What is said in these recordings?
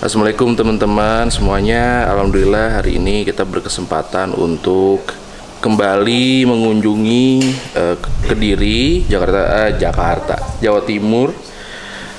Assalamualaikum teman-teman semuanya. Alhamdulillah hari ini kita berkesempatan untuk kembali mengunjungi Kediri, Jawa Timur.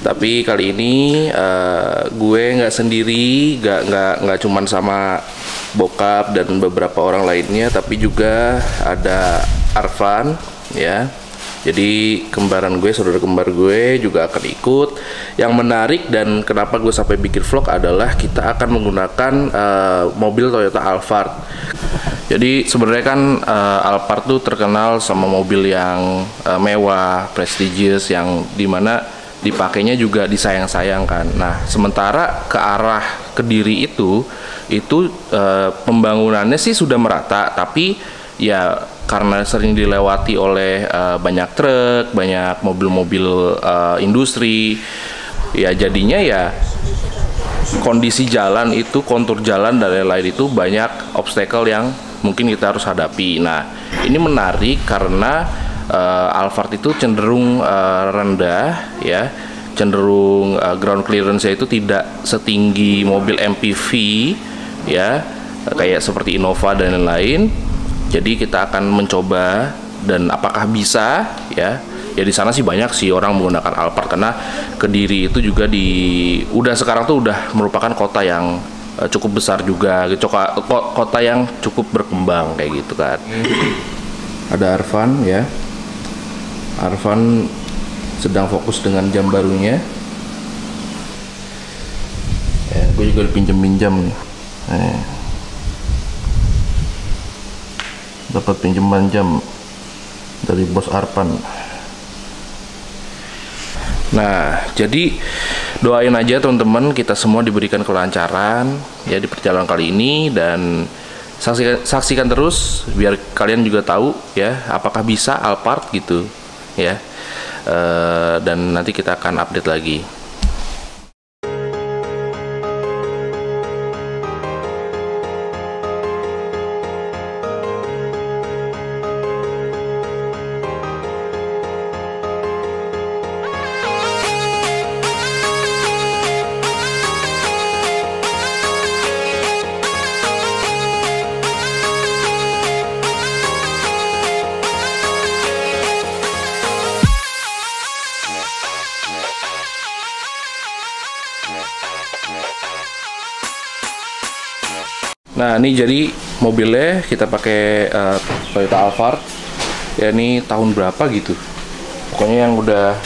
Tapi kali ini gue nggak sendiri, nggak cuman sama bokap dan beberapa orang lainnya, tapi juga ada Arfan, ya. Jadi kembaran gue, saudara kembar gue juga akan ikut. Yang menarik dan kenapa gue sampai bikin vlog adalah kita akan menggunakan mobil Toyota Alphard. Jadi sebenarnya kan Alphard tuh terkenal sama mobil yang mewah, prestigious, yang dimana dipakainya juga disayang-sayangkan. Nah, sementara ke arah Kediri itu pembangunannya sih sudah merata, tapi ya karena sering dilewati oleh banyak truk, banyak mobil-mobil industri, ya jadinya ya kondisi jalan itu, kontur jalan dan lain-lain itu banyak obstacle yang mungkin kita harus hadapi. Nah, ini menarik karena Alphard itu cenderung rendah, ya, cenderung ground clearance-nya itu tidak setinggi mobil MPV, ya, kayak seperti Innova dan lain-lain. Jadi kita akan mencoba dan apakah bisa, ya. Ya di sana sih banyak sih orang menggunakan Alphard karena Kediri itu juga sekarang tuh udah merupakan kota yang cukup besar juga, kota yang cukup berkembang kayak gitu kan. Ada Arfan, ya. Arfan sedang fokus dengan jam barunya. Ya, gue juga dipinjam-pinjam nih. Dapat pinjaman jam dari bos Arfan. Nah, jadi doain aja teman-teman kita semua diberikan kelancaran ya di perjalanan kali ini, dan saksikan terus biar kalian juga tahu ya apakah bisa Alphard gitu ya. Dan nanti kita akan update lagi. Nah, ini jadi mobilnya kita pakai Toyota Alphard. Ya, ini tahun berapa gitu. Pokoknya yang udah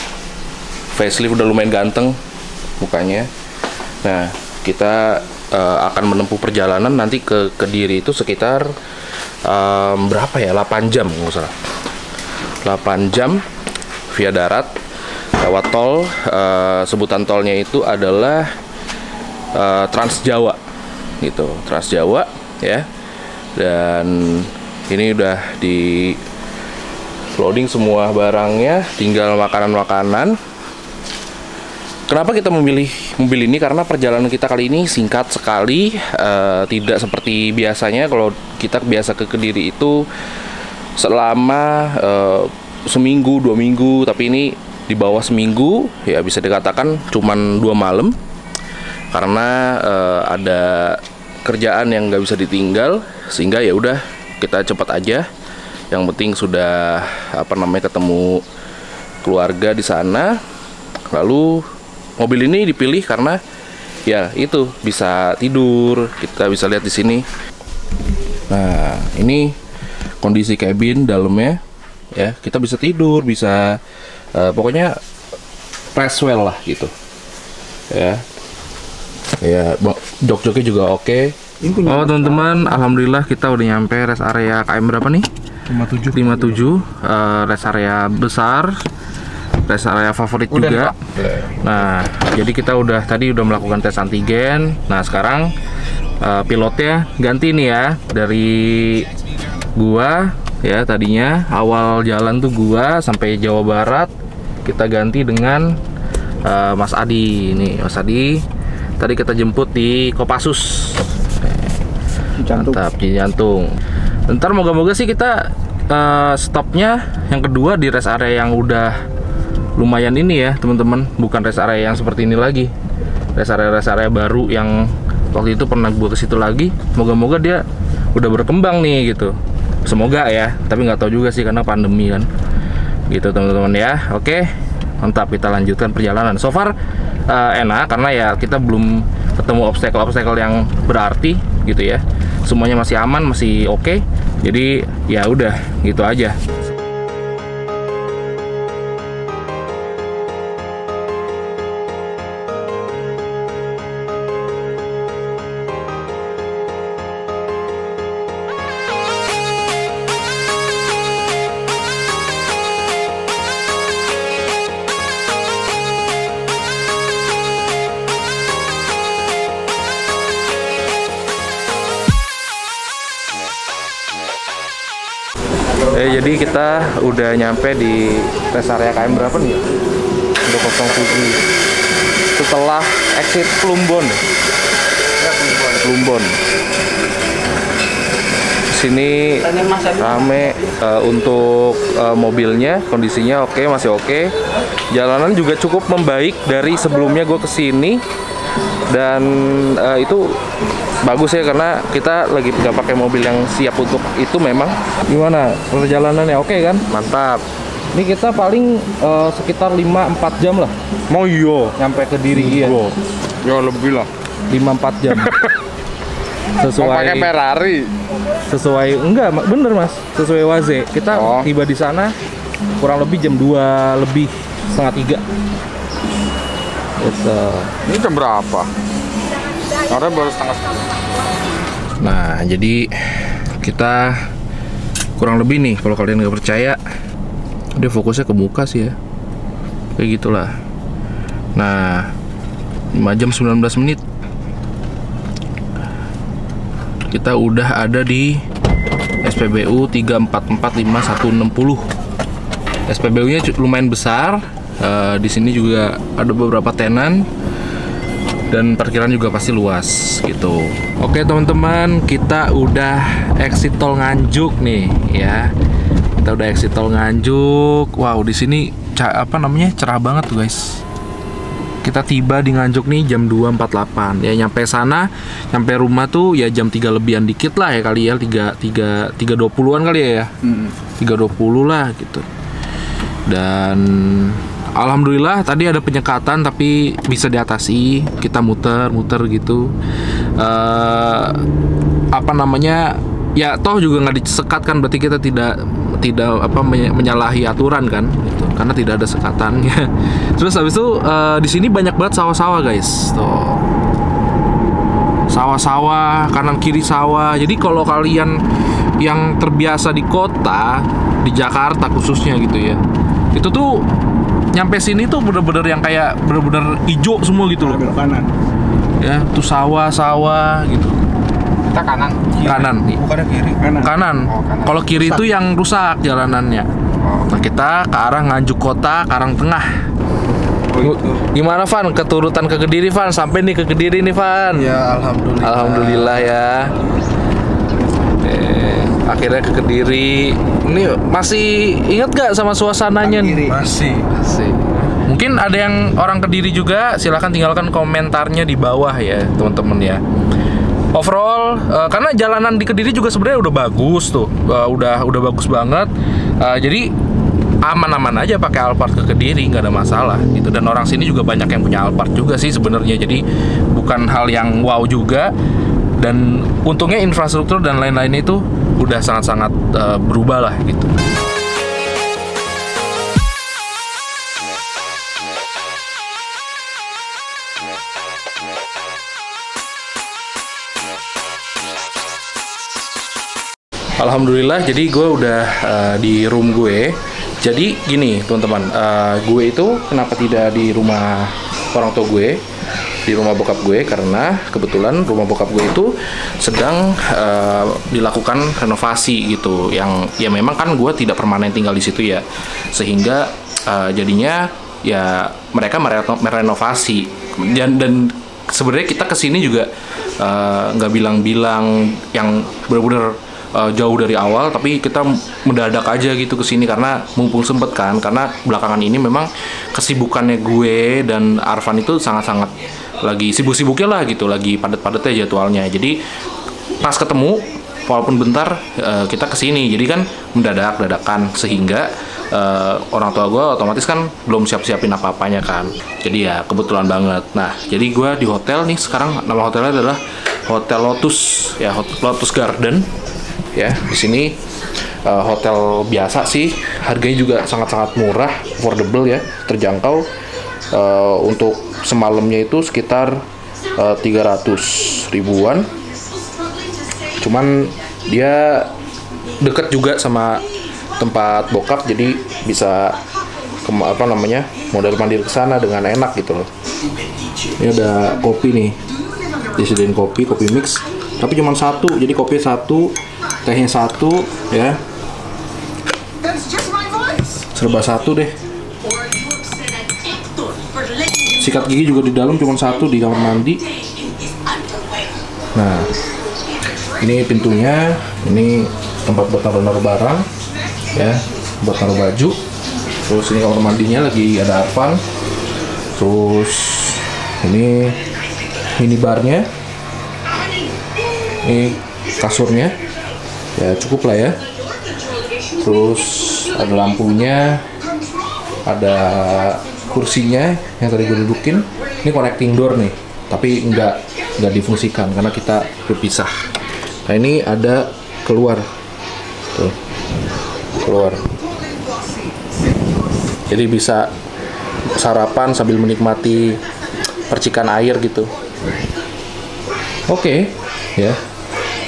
facelift, udah lumayan ganteng mukanya. Nah, kita akan menempuh perjalanan nanti ke Kediri itu sekitar berapa ya? 8 jam nggak salah. 8 jam via darat lewat tol. Sebutan tolnya itu adalah Trans Jawa gitu, Trans Jawa ya. Dan ini udah di loading semua barangnya, tinggal makanan-makanan. Kenapa kita memilih mobil ini? Karena perjalanan kita kali ini singkat sekali, tidak seperti biasanya. Kalau kita biasa ke Kediri itu selama seminggu, 2 minggu, tapi ini di bawah seminggu, ya bisa dikatakan cuman 2 malam. Karena ada kerjaan yang nggak bisa ditinggal, sehingga ya udah kita cepat aja. Yang penting sudah ketemu keluarga di sana. Lalu mobil ini dipilih karena ya itu bisa tidur, kita bisa lihat di sini. Nah, ini kondisi kabin dalamnya, ya, kita bisa tidur, bisa pokoknya rest well lah gitu, ya. Ya, jok-joknya juga oke. Oh teman-teman, alhamdulillah kita udah nyampe rest area KM berapa nih? 57. Rest area besar, rest area favorit udah juga. Nah, jadi kita tadi udah melakukan tes antigen. Nah, sekarang pilotnya ganti nih ya, dari gua ya, tadinya awal jalan tuh gua sampai Jawa Barat, kita ganti dengan Mas Adi. Nih Mas Adi tadi kita jemput di Kopassus. Mantap, di Jantung. Ntar moga-moga sih kita stopnya yang kedua di rest area yang udah lumayan ini ya teman-teman, bukan rest area yang seperti ini lagi. rest area baru yang waktu itu pernah gue ke situ lagi. Moga-moga dia udah berkembang nih gitu. Semoga ya, tapi nggak tahu juga sih karena pandemi kan. Gitu teman-teman ya. Oke, mantap, kita lanjutkan perjalanan. So far enak karena ya kita belum ketemu obstacle yang berarti gitu ya. Semuanya masih aman, masih oke. Jadi ya udah gitu aja. Jadi kita udah nyampe di rest area KM berapa nih? Udah 07. Setelah exit Plumbon. Ya, Plumbon. Sini rame untuk mobilnya, kondisinya oke, masih oke. Jalanan juga cukup membaik dari sebelumnya gue kesini. Dan itu bagus ya karena kita lagi nggak pakai mobil yang siap untuk itu. Memang gimana perjalanannya, oke kan? Mantap. Ini kita paling sekitar 5-4 jam lah. Mau iya Nyampe ke Diri ya. Ya lebih lah. 5-4 jam. Sesuai mau pakai Ferrari. Sesuai enggak bener mas, sesuai Waze. Kita tiba di sana kurang lebih jam 2 lebih, setengah 3. Ini jam berapa? Karena baru setengah. Nah, jadi kita kurang lebih nih, kalau kalian nggak percaya, dia fokusnya ke muka sih ya, kayak gitulah. Nah, 5 jam 19 menit kita udah ada di SPBU 3445160. SPBU-nya lumayan besar. Di sini juga ada beberapa tenan dan parkiran juga pasti luas gitu. Oke teman-teman, kita udah exit tol Nganjuk nih ya. Kita udah exit tol Nganjuk. Wow, di sini cerah banget tuh guys. Kita tiba di Nganjuk nih jam 2.48 ya. Nyampe sana, nyampe rumah tuh ya jam 3 lebihan dikit lah ya kali ya. 3.20-an kali ya. 3.20 lah gitu. Dan alhamdulillah tadi ada penyekatan tapi bisa diatasi. Kita muter gitu. Ya toh juga nggak disekat kan, berarti kita tidak menyalahi aturan kan gitu, karena tidak ada sekatannya. Terus habis itu di sini banyak banget sawah-sawah guys. Tuh. Sawah-sawah, kanan kiri sawah. Jadi kalau kalian yang terbiasa di kota, di Jakarta khususnya gitu ya, itu tuh nyampe sini tuh bener-bener yang kayak bener-bener hijau semua gitu loh. Belok kanan. Ya, tuh sawah gitu. Kita kanan. Kanan. Bukannya kiri. Kanan. Oh, kanan. Kalau kiri itu yang rusak jalanannya. Nah, kita ke arah Nganjuk Kota, Karangtengah. Gimana Van? Keturutan ke Kediri Van? Sampai nih ke Kediri nih Van. Ya alhamdulillah. Alhamdulillah ya. Akhirnya ke Kediri. Ini masih ingat gak sama suasananya nih? Masih. Mungkin ada yang orang Kediri juga, silahkan tinggalkan komentarnya di bawah ya teman-teman ya. Overall, karena jalanan di Kediri juga sebenarnya udah bagus tuh, udah bagus banget. Jadi aman-aman aja pakai Alphard ke Kediri, nggak ada masalah gitu. Dan orang sini juga banyak yang punya Alphard juga sih sebenarnya. Jadi bukan hal yang wow juga. Dan untungnya infrastruktur dan lain-lainnya itu udah sangat-sangat berubah lah gitu. Alhamdulillah, jadi gue udah di room gue. Jadi gini teman-teman, gue itu kenapa tidak di rumah orang tua gue, di rumah bokap gue, karena kebetulan rumah bokap gue itu sedang dilakukan renovasi gitu. Yang ya memang kan gue tidak permanen tinggal di situ ya, sehingga jadinya ya mereka merenovasi. Dan sebenarnya kita kesini juga nggak bilang-bilang yang benar-benar jauh dari awal, tapi kita mendadak aja gitu kesini karena mumpung sempet kan, karena belakangan ini memang kesibukannya gue dan Arfan itu sangat-sangat lagi sibuk-sibuknya lah gitu, lagi padat-padatnya jadwalnya. Jadi pas ketemu walaupun bentar kita kesini, jadi kan dadakan sehingga orang tua gue otomatis kan belum siap-siapin apa-apanya kan, jadi ya kebetulan banget. Nah jadi gue di hotel nih sekarang, nama hotelnya adalah Hotel Lotus ya, Lotus Garden ya. Di sini hotel biasa sih, harganya juga sangat-sangat murah, affordable ya, terjangkau. Untuk semalamnya itu sekitar 300 ribuan. Cuman dia deket juga sama tempat bokap, jadi bisa modal mandir ke sana dengan enak gitu loh. Ini ada kopi nih, disediain kopi mix, tapi cuma satu, jadi kopi satu, tehnya satu ya, serba satu deh. Sikat gigi juga di dalam cuma satu di kamar mandi. Nah ini pintunya, ini tempat buat naruh barang ya, buat naruh baju. Terus ini kamar mandinya lagi ada Arvan. Terus ini minibarnya, ini kasurnya ya, cukup lah ya. Terus ada lampunya, ada kursinya yang tadi gue dudukin. Ini connecting door nih, tapi nggak difungsikan karena kita berpisah. Nah ini ada keluar tuh, keluar, jadi bisa sarapan sambil menikmati percikan air gitu. Oke ya,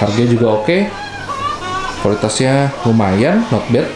harganya juga oke, kualitasnya lumayan, not bad.